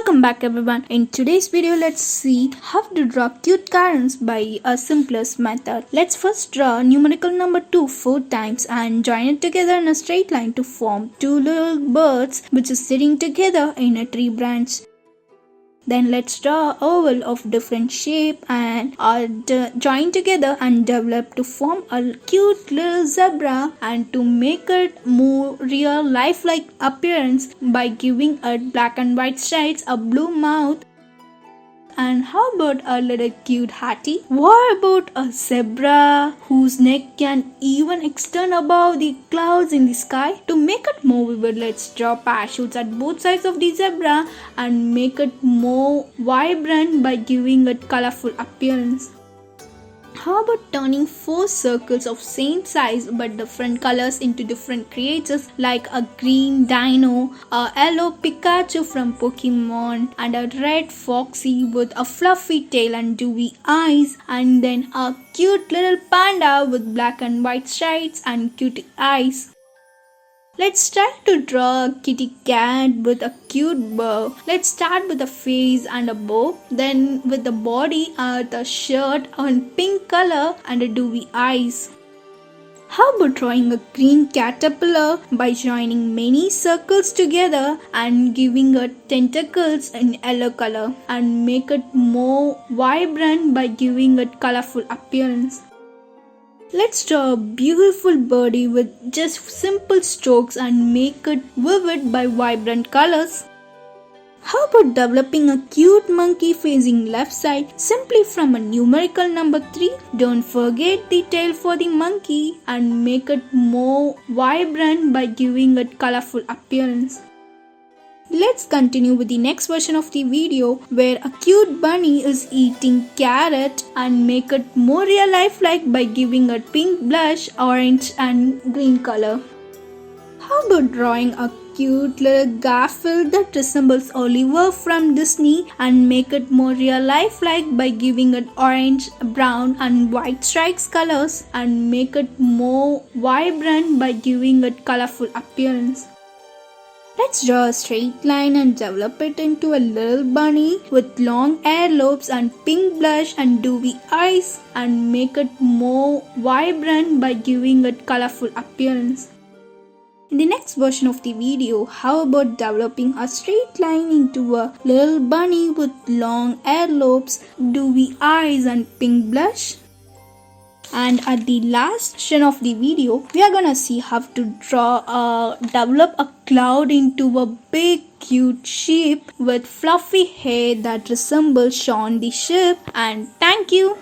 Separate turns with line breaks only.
Welcome back everyone. In today's video, let's see how to draw cute carrots by a simplest method. Let's first draw numerical number 2 4 times and join it together in a straight line to form two little birds which is sitting together in a tree branch. Then let's draw oval of different shape and join together and develop to form a cute little zebra, and to make it more real lifelike appearance by giving it black and white stripes, a blue mouth. And how about a little cute hattie? What about a zebra whose neck can even extend above the clouds in the sky? To make it more vivid, let's draw parachutes at both sides of the zebra and make it more vibrant by giving it colorful appearance. How about turning 4 circles of same size but different colors into different creatures, like a green dino, a yellow Pikachu from Pokemon, and a red foxy with a fluffy tail and dewy eyes, and then a cute little panda with black and white stripes and cute eyes. Let's try to draw a kitty cat with a cute bow. Let's start with a face and a bow, then with the body, the shirt on pink color and a dewy eyes. How about drawing a green caterpillar by joining many circles together and giving it tentacles in yellow color, and make it more vibrant by giving it colorful appearance. Let's draw a beautiful birdie with just simple strokes and make it vivid by vibrant colors. How about developing a cute monkey facing left side simply from a numerical number 3? Don't forget the tail for the monkey and make it more vibrant by giving it colorful appearance. Let's continue with the next version of the video where a cute bunny is eating carrot, and make it more real lifelike by giving it pink blush, orange and green color. How about drawing a cute little Garfield that resembles Oliver from Disney and make it more real lifelike by giving it orange, brown and white stripes colors, and make it more vibrant by giving it colorful appearance. Let's draw a straight line and develop it into a little bunny with long hair lobes and pink blush and dewy eyes, and make it more vibrant by giving it colorful appearance. In the next version of the video, how about developing a straight line into a little bunny with long hair lobes, dewy eyes and pink blush? And at the last section of the video, we are gonna see how to develop a cloud into a big cute sheep with fluffy hair that resembles Shaun the sheep. And thank you.